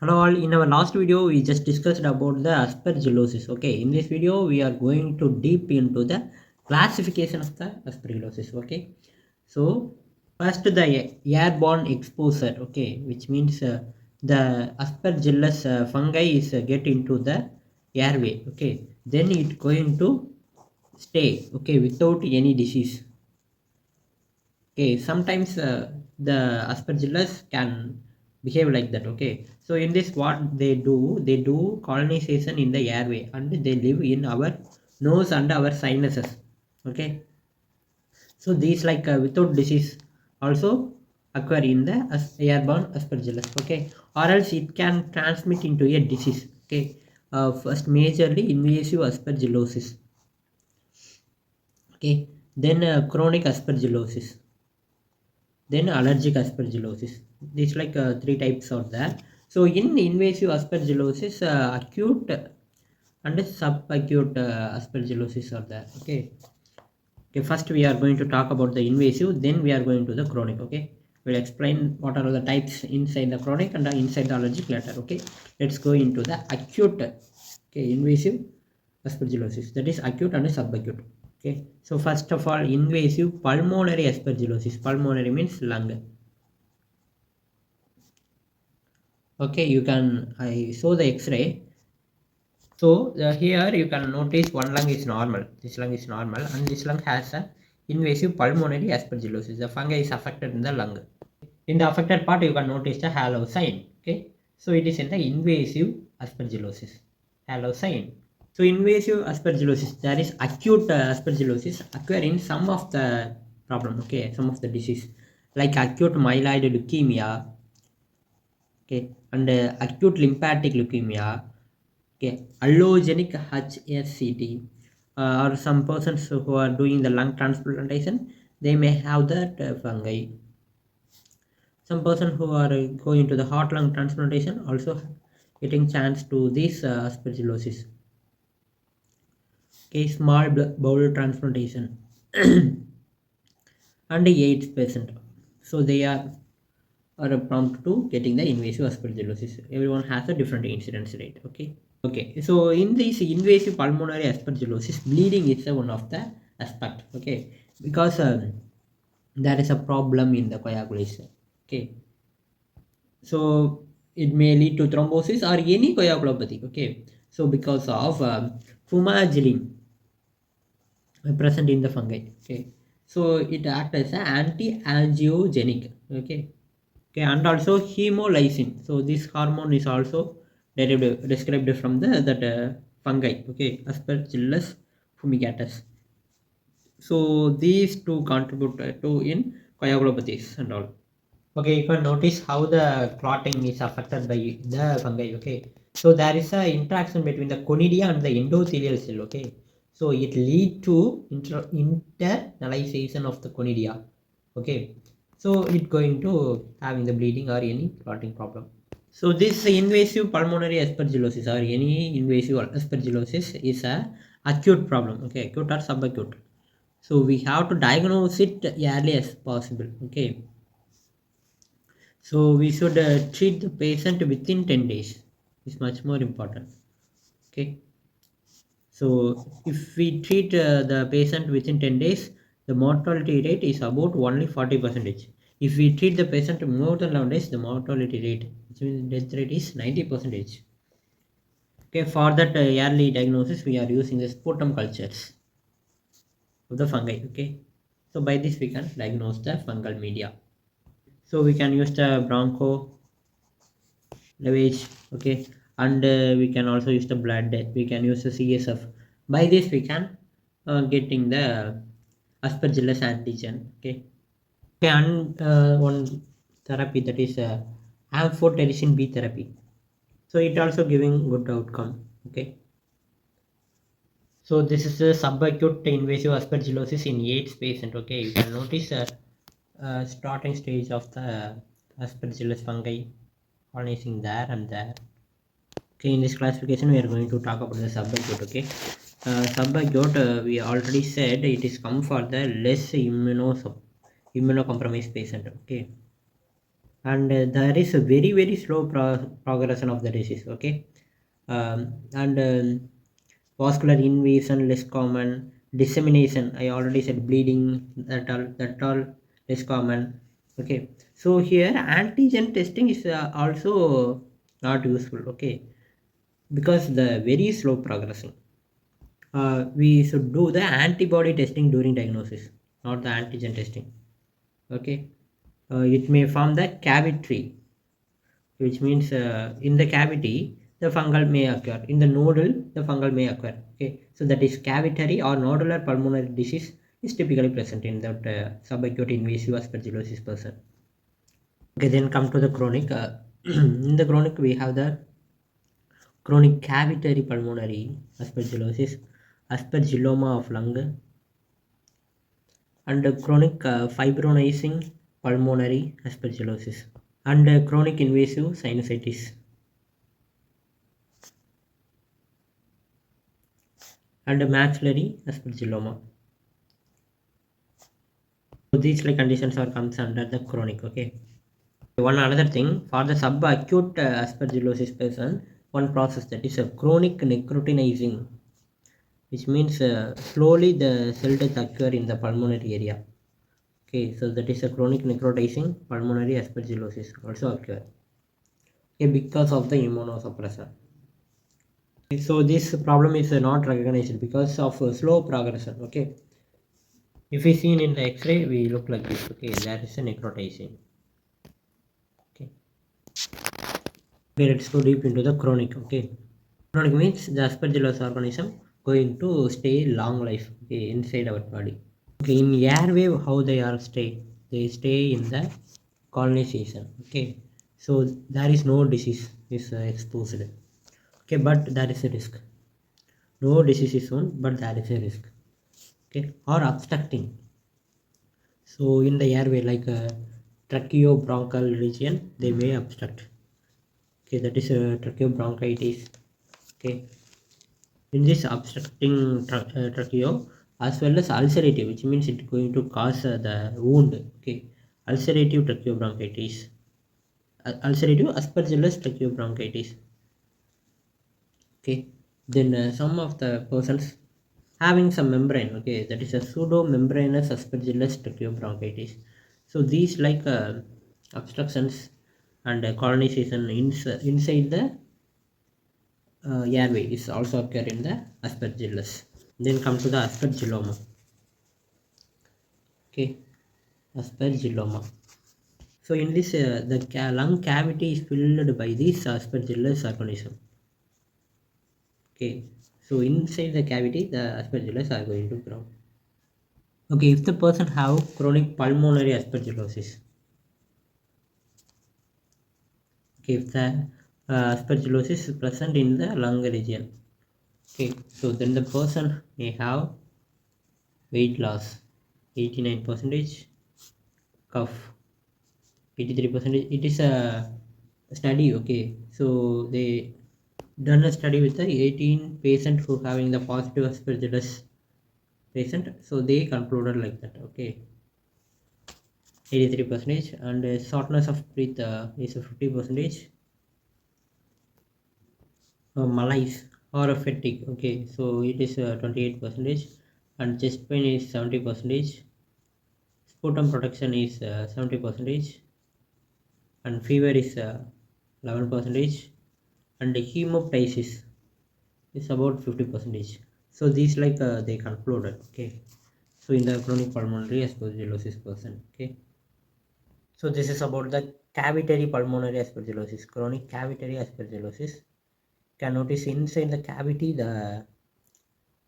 Hello all, in our last video we just discussed about the aspergillosis. Okay, in this video we are going to deep into the classification of the aspergillosis. Okay, so first the airborne exposure. Okay, which means the aspergillus fungi is get into the airway. Okay, then it going to stay. Okay, without any disease. Okay, sometimes the aspergillus can behave like that. Okay, so in this what they do colonization in the airway and they live in our nose and our sinuses. Okay, so these like without disease also occur in the airborne aspergillus. Okay, or else it can transmit into a disease. Okay, first majorly invasive aspergillosis. Okay, then chronic aspergillosis, then allergic aspergillosis. These like three types are there. So in invasive aspergillosis, acute and subacute aspergillosis are there. Okay, okay, first we are going to talk about the invasive, then we are going to the chronic. Okay, we'll explain what are the types inside the chronic and inside the allergic later. Okay, let's go into the acute. Okay, invasive aspergillosis, that is acute and subacute. Okay, so first of all, invasive pulmonary aspergillosis. Pulmonary means lung. Okay, you can I show the x-ray. So here you can notice one lung is normal, this lung is normal, and this lung has a invasive pulmonary aspergillosis. The fungi is affected in the lung. In the affected part you can notice the halo sign. Okay, so it is in the invasive aspergillosis, halo sign. So invasive aspergillosis, there is acute aspergillosis occur in some of the problem. Okay, some of the disease like acute myeloid leukemia. Okay, and acute lymphatic leukemia. Okay, allogenic HSCT, or some persons who are doing the lung transplantation, they may have that fungi. Some person who are going to the heart lung transplantation also getting chance to this aspergillosis. Okay, small bowel transplantation and AIDS patient, so they are prompt to getting the invasive aspergillosis. Everyone has a different incidence rate. Okay, so in this invasive pulmonary aspergillosis, bleeding is one of the aspect. Okay, because there is a problem in the coagulation. Okay, so it may lead to thrombosis or any coagulopathy. Okay, so because of fumagillin present in the fungi. Okay, so it acts as an anti-angiogenic. Okay, okay, and also hemolysin. So this hormone is also described from the that fungi. Okay, Aspergillus fumigatus. So these two contribute to in coagulopathies and all. Okay, you can notice how the clotting is affected by the fungi. Okay, so there is a interaction between the conidia and the endothelial cell. Okay, so it lead to internalization of the conidia. Okay, so it going to having the bleeding or any clotting problem. So this invasive pulmonary aspergillosis or any invasive aspergillosis is a acute problem. Okay, acute or subacute. So we have to diagnose it early as possible. Okay, so we should treat the patient within 10 days. It's much more important. Okay, so if we treat the patient within 10 days, the mortality rate is about only 40%. If we treat the patient more than 11 days, the mortality rate, which means death rate, is 90%. Okay, for that early diagnosis, we are using the sputum cultures of the fungi. Okay, so by this we can diagnose the fungal media. So we can use the broncho lavage. Okay, and we can also use the blood, we can use the CSF. By this we can getting the aspergillus antigen. Okay, okay, and one therapy, that is amphotericin B therapy, so it also giving good outcome. Okay, so this is a subacute invasive aspergillosis in AIDS patient. Okay, you can notice starting stage of the aspergillus fungi colonizing there and there. Okay, in this classification we are going to talk about the subacute. Okay, subacute, we already said it is come for the less immunocompromised patient. Okay, and there is a very slow progression of the disease. Okay. And vascular invasion less common, dissemination I already said, bleeding, that all less common. Okay. So here antigen testing is also not useful. Okay, because the very slow progressing. We should do the antibody testing during diagnosis, not the antigen testing. Okay. It may form the cavity, which means in the cavity the fungal may occur, in the nodule the fungal may occur. Okay, so that is cavitary or nodular pulmonary disease is typically present in that subacute invasive aspergillosis person. Okay, then come to the chronic. In the chronic we have the chronic cavitary pulmonary aspergillosis, aspergilloma of lung, and chronic fibronizing pulmonary aspergillosis, and chronic invasive sinusitis, and maxillary aspergilloma. So these like conditions are comes under the chronic. Okay. One another thing, for the subacute aspergillosis person, one process that is a chronic necrotinizing, which means slowly the cell death occur in the pulmonary area. Okay, so that is a chronic necrotizing pulmonary aspergillosis also occur. Okay, because of the immunosuppressor. Okay, so this problem is not recognized because of slow progression. Okay, if we seen in the X-ray, we look like this. Okay, that is a necrotizing. Okay. Okay, let's go deep into the chronic. Okay, chronic means the aspergillus organism going to stay long life. Okay, inside our body. Okay, in airway, how they are stay? They stay in the colonization. Okay, so there is no disease is exposed. Okay, but there is a risk. No disease is shown, but there is a risk. Okay, or obstructing. So in the airway, like tracheobronchial region, they may obstruct. Okay, that is a tracheobronchitis. Okay, in this obstructing tracheo, as well as ulcerative, which means it going to cause the wound. Okay, ulcerative tracheobronchitis, ulcerative aspergillus tracheobronchitis. Okay, then some of the persons having some membrane. Okay, that is a pseudo membranous aspergillus tracheobronchitis. So these like obstructions and colonization inside the airway is also occur in the aspergillus. Then come to the aspergilloma. Okay, aspergilloma. So in this the lung cavity is filled by this aspergillus organism. Okay, so inside the cavity the aspergillus are going to grow. Okay, if the person have chronic pulmonary aspergillosis, okay, if the aspergillosis is present in the lung region, okay, so then the person may have weight loss 89%, cough 83%. It is a study. Okay, so they done a study with the 18 patient who having the positive aspergillus patient, so they concluded like that. Okay, 83%, and shortness of breath is 50%, malaise or a fatigue. Okay, so it is 28%, and chest pain is 70%, sputum protection is 70%, and fever is 11%, and hemoptysis is about 50%. So these like they concluded. Okay, so in the chronic pulmonary aspergillosis person. Okay, so this is about the cavitary pulmonary aspergillosis, chronic cavitary aspergillosis. Can notice inside the cavity there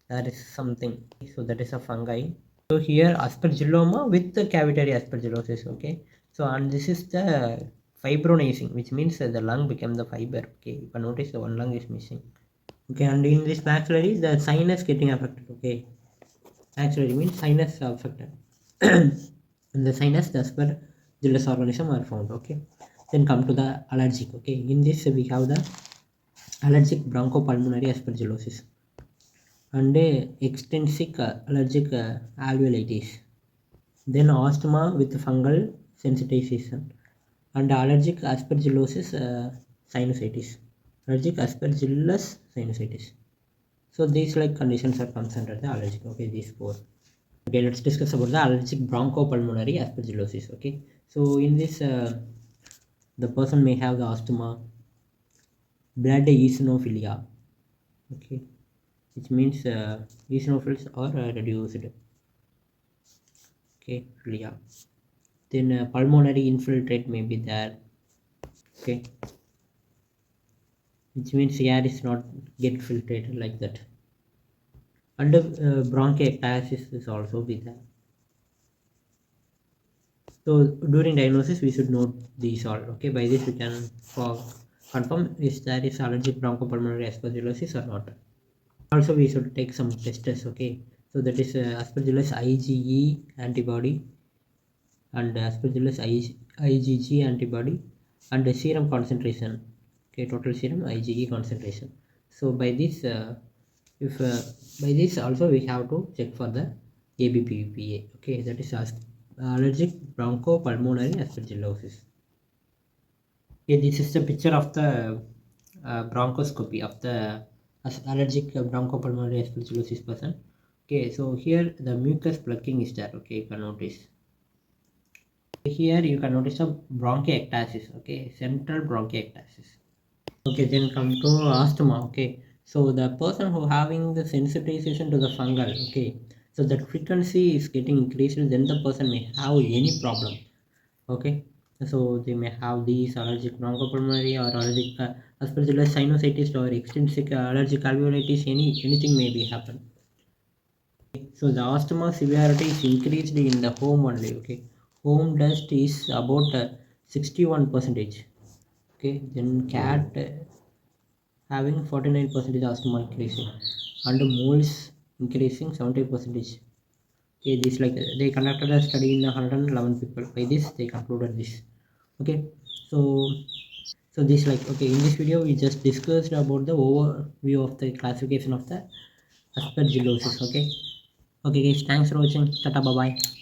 is something, so that is a fungi. So here aspergilloma with the cavitary aspergillosis. Okay, so and this is the fibronizing, which means the lung became the fiber. Okay, you can notice the one lung is missing. Okay, and in this maxillary the sinus getting affected. Okay, maxillary means sinus affected. In the sinus the aspergillus organism are found. Okay, then come to the allergic. Okay, in this we have the allergic bronchopulmonary aspergillosis, and extensive allergic alveolitis, then asthma with fungal sensitization, and allergic aspergillosis sinusitis, allergic aspergillus sinusitis. So these like conditions are comes under the allergic. Okay, these four. Okay, let's discuss about the allergic bronchopulmonary aspergillosis. Okay, so in this the person may have the asthma, blood eosinophilia. Okay, which means eosinophils are reduced. Okay, philia. Then pulmonary infiltrate may be there. Okay, which means air is not get filtrated like that. And bronchiectasis is also be there. So during diagnosis, we should note these all. Okay, by this we can confirm if there is allergic bronchopulmonary aspergillosis or not. Also, we should take some tests. Okay, so that is aspergillus IgE antibody and aspergillus IgG antibody and the serum concentration. Okay, total serum IgE concentration. So by this, if by this also we have to check for the ABPPA. Okay, that is allergic bronchopulmonary aspergillosis. Okay, this is the picture of the bronchoscopy of the allergic bronchopulmonary aspergillosis person. Okay, so here the mucus plugging is there. Okay, you can notice. Here you can notice a bronchiectasis. Okay, central bronchiectasis. Okay, then come to asthma. Okay, so the person who having the sensitization to the fungal. Okay, so that frequency is getting increased, then the person may have any problem. Okay, so they may have these allergic bronchopulmonary or allergic aspergillus sinusitis or extrinsic allergic alveolitis. Anything may be happen. So the asthma severity is increased in the home only. Okay, home dust is about 61%. Okay, then cat having 49% asthma increasing and moles increasing 70%. Okay, this like they conducted a study in 111 people. By this they concluded this. Okay, so this like okay, in this video we just discussed about the overview of the classification of the aspergillosis. Okay, okay guys, thanks for watching. Tata, bye bye.